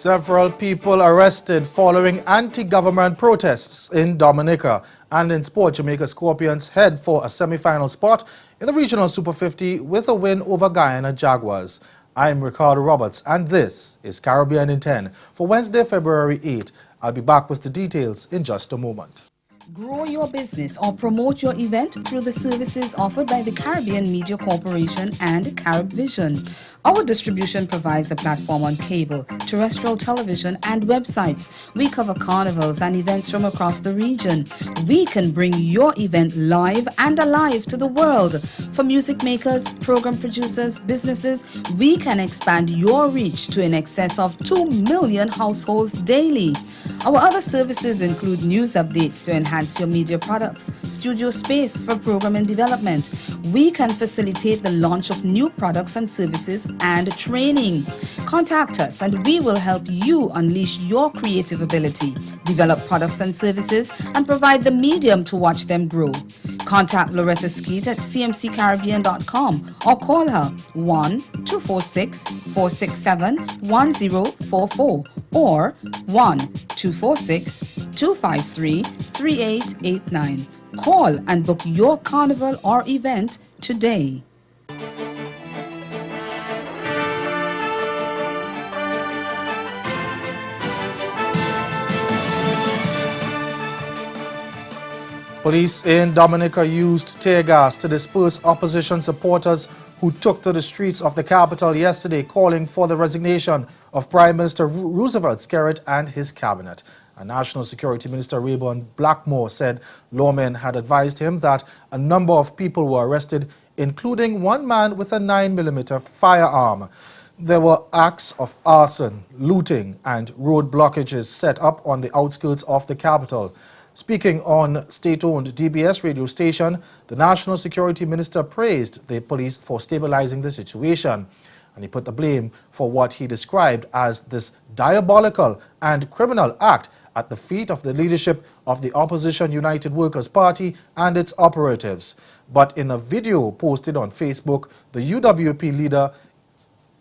Several people arrested following anti-government protests in Dominica. And in sport, Jamaica Scorpions head for a semi-final spot in the Regional Super 50 with a win over Guyana Jaguars. I'm Ricardo Roberts and this is Caribbean in 10 for Wednesday, February 8. I'll be back with the details in just a moment. Grow your business or promote your event through the services offered by the Caribbean Media Corporation and CaribVision. Our distribution provides a platform on cable, terrestrial television, and websites. We cover carnivals and events from across the region. We can bring your event live and alive to the world. For music makers, program producers, businesses, we can expand your reach to in excess of 2 million households daily. Our other services include news updates to enhance your media products, studio space for program and development. We can facilitate the launch of new products and services and training. Contact us and we will help you unleash your creative ability, develop products and services, and provide the medium to watch them grow. Contact Loretta Skeet at cmccaribbean.com or call her 1-246-467-1044 or 1-246-253-3889. Call and book your carnival or event today. Police in Dominica used tear gas to disperse opposition supporters who took to the streets of the capital yesterday calling for the resignation of Prime Minister Roosevelt Skerrit and his cabinet. And National Security Minister Rayburn Blackmore said lawmen had advised him that a number of people were arrested, including one man with a 9mm firearm. There were acts of arson, looting, and road blockages set up on the outskirts of the capital. Speaking on state-owned DBS radio station, the National Security Minister praised the police for stabilizing the situation. And he put the blame for what he described as this diabolical and criminal act at the feet of the leadership of the opposition United Workers' Party and its operatives. But in a video posted on Facebook, the UWP leader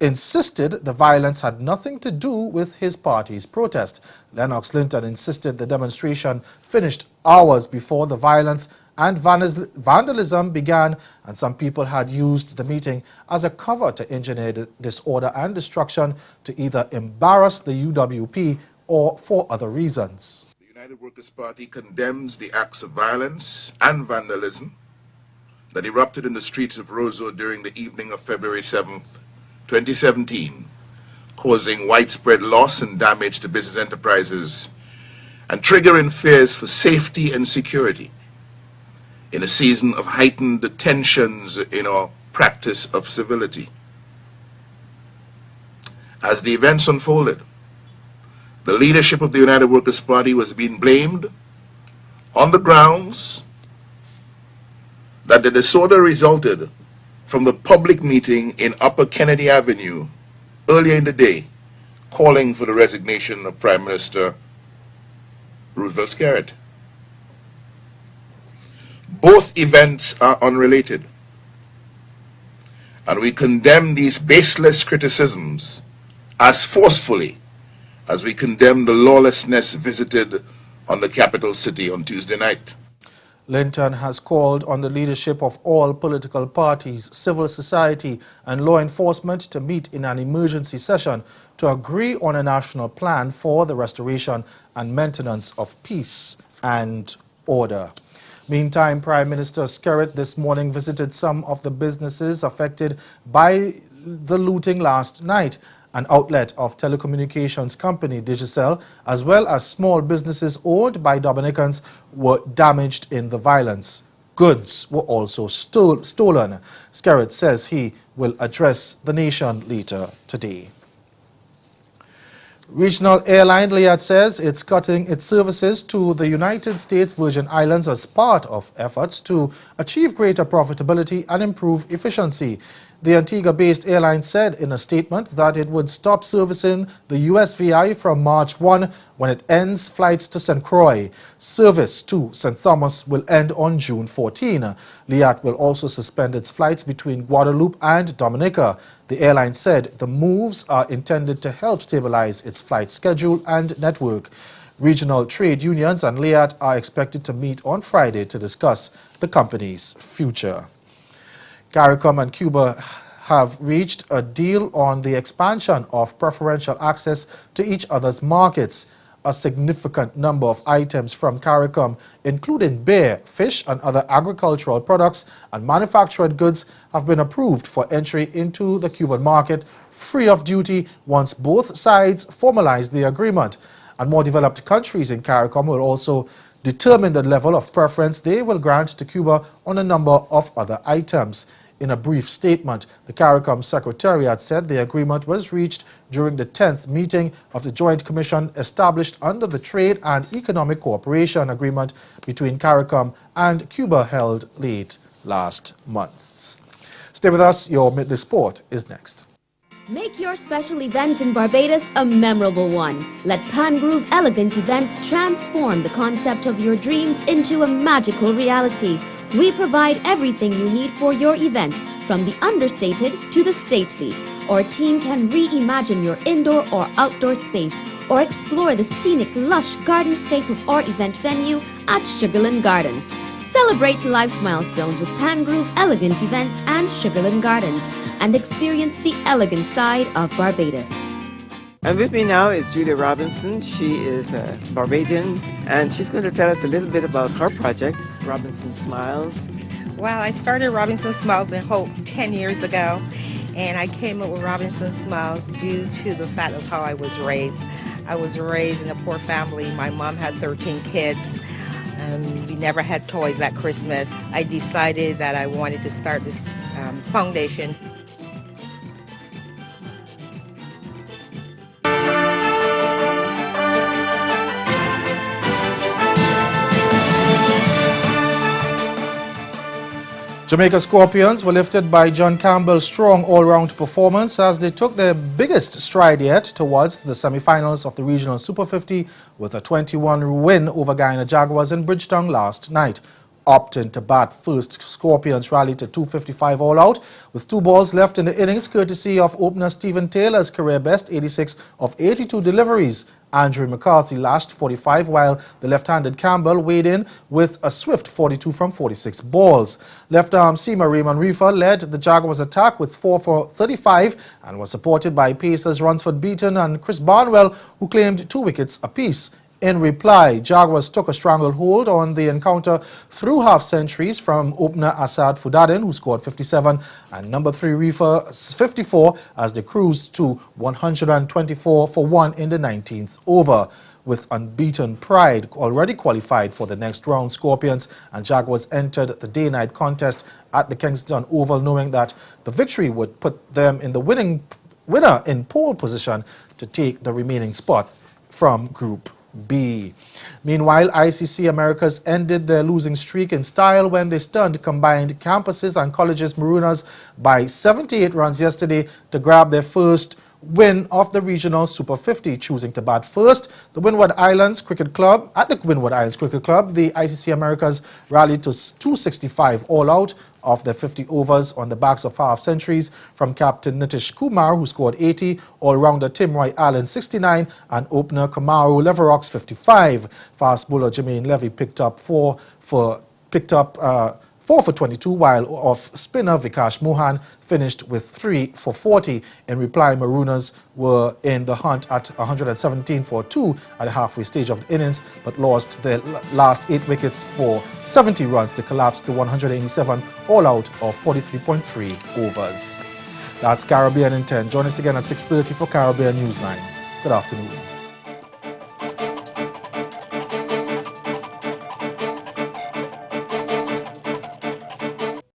insisted the violence had nothing to do with his party's protest. Lennox Linton insisted the demonstration finished hours before the violence and vandalism began, and some people had used the meeting as a cover to engineer disorder and destruction to either embarrass the UWP or for other reasons. The United Workers' Party condemns the acts of violence and vandalism that erupted in the streets of Roseau during the evening of February 7th, 2017, causing widespread loss and damage to business enterprises and triggering fears for safety and security in a season of heightened tensions in our practice of civility. As the events unfolded, the leadership of the United Workers' Party was being blamed on the grounds that the disorder resulted from the public meeting in Upper Kennedy Avenue earlier in the day, calling for the resignation of Prime Minister Roosevelt Skerrit. Both events are unrelated, and we condemn these baseless criticisms as forcefully as we condemn the lawlessness visited on the capital city on Tuesday night. Linton has called on the leadership of all political parties, civil society and law enforcement to meet in an emergency session to agree on a national plan for the restoration and maintenance of peace and order. Meantime, Prime Minister Skerrit this morning visited some of the businesses affected by the looting last night. An outlet of telecommunications company Digicel, as well as small businesses owned by Dominicans, were damaged in the violence. Goods were also stolen. Skerrit says he will address the nation later today. Regional airline Liat says it's cutting its services to the United States Virgin Islands as part of efforts to achieve greater profitability and improve efficiency. The Antigua-based airline said in a statement that it would stop servicing the USVI from March 1 when it ends flights to St. Croix. Service to St. Thomas will end on June 14. Liat will also suspend its flights between Guadeloupe and Dominica. The airline said the moves are intended to help stabilize its flight schedule and network. Regional trade unions and Liat are expected to meet on Friday to discuss the company's future. CARICOM and Cuba have reached a deal on the expansion of preferential access to each other's markets. A significant number of items from CARICOM, including beer, fish, and other agricultural products and manufactured goods, have been approved for entry into the Cuban market free of duty once both sides formalize the agreement. And more developed countries in CARICOM will also determine the level of preference they will grant to Cuba on a number of other items. In a brief statement, the CARICOM Secretariat said the agreement was reached during the 10th meeting of the Joint Commission established under the Trade and Economic Cooperation Agreement between CARICOM and Cuba held late last month. Stay with us, your Midday Sport is next. Make your special event in Barbados a memorable one. Let Pangrove Elegant Events transform the concept of your dreams into a magical reality. We provide everything you need for your event, from the understated to the stately. Our team can reimagine your indoor or outdoor space or explore the scenic, lush gardenscape of our event venue at Sugarland Gardens. Celebrate life's milestones with Pangrove Elegant Events and Sugarland Gardens and experience the elegant side of Barbados. And with me now is Julia Robinson. She is a Barbadian, and she's going to tell us a little bit about her project, Robinson Smiles. Well, I started Robinson Smiles in Hope 10 years ago, and I came up with Robinson Smiles due to the fact of how I was raised. I was raised in a poor family. My mom had 13 kids, and we never had toys at Christmas. I decided that I wanted to start this foundation. Jamaica Scorpions were lifted by John Campbell's strong all-round performance as they took their biggest stride yet towards the semi-finals of the Regional Super 50 with a 21 win over Guyana Jaguars in Bridgetown last night. Opting to bat first, Scorpions rallied to 255 all-out with 2 balls left in the innings courtesy of opener Stephen Taylor's career best 86 of 82 deliveries. Andrew McCarthy lashed 45 while the left-handed Campbell weighed in with a swift 42 from 46 balls. Left-arm seamer Raymond Reefer led the Jaguars attack with 4 for 35 and was supported by pacers Runsford Beaton and Chris Barnwell, who claimed 2 wickets apiece. In reply, Jaguars took a stranglehold on the encounter through half-centuries from opener Asad Fudadin, who scored 57, and number 3 Reefer 54 as they cruised to 124 for 1 in the 19th over. With unbeaten Pride already qualified for the next round, Scorpions and Jaguars entered the day-night contest at the Kingston Oval, knowing that the victory would put them in the winner in pole position to take the remaining spot from Group B. Meanwhile, ICC Americas ended their losing streak in style when they stunned combined campuses and colleges Marooners by 78 runs yesterday to grab their first win of the Regional Super 50, choosing to bat first. The Windward Islands Cricket Club, at the Windward Islands Cricket Club, the ICC Americas rallied to 265 all out of their 50 overs on the backs of half-centuries from captain Nitish Kumar, who scored 80, all-rounder Tim Roy Allen 69, and opener Kamaru Leverox 55. Fast bowler Jermaine Levy picked up 4 for 22, while off spinner Vikash Mohan finished with 3 for 40. In reply, Marooners were in the hunt at 117 for 2 at the halfway stage of the innings, but lost their last 8 wickets for 70 runs to collapse to 187 all out of 43.3 overs. That's Caribbean in 10. Join us again at 6:30 for Caribbean Newsline. Good afternoon.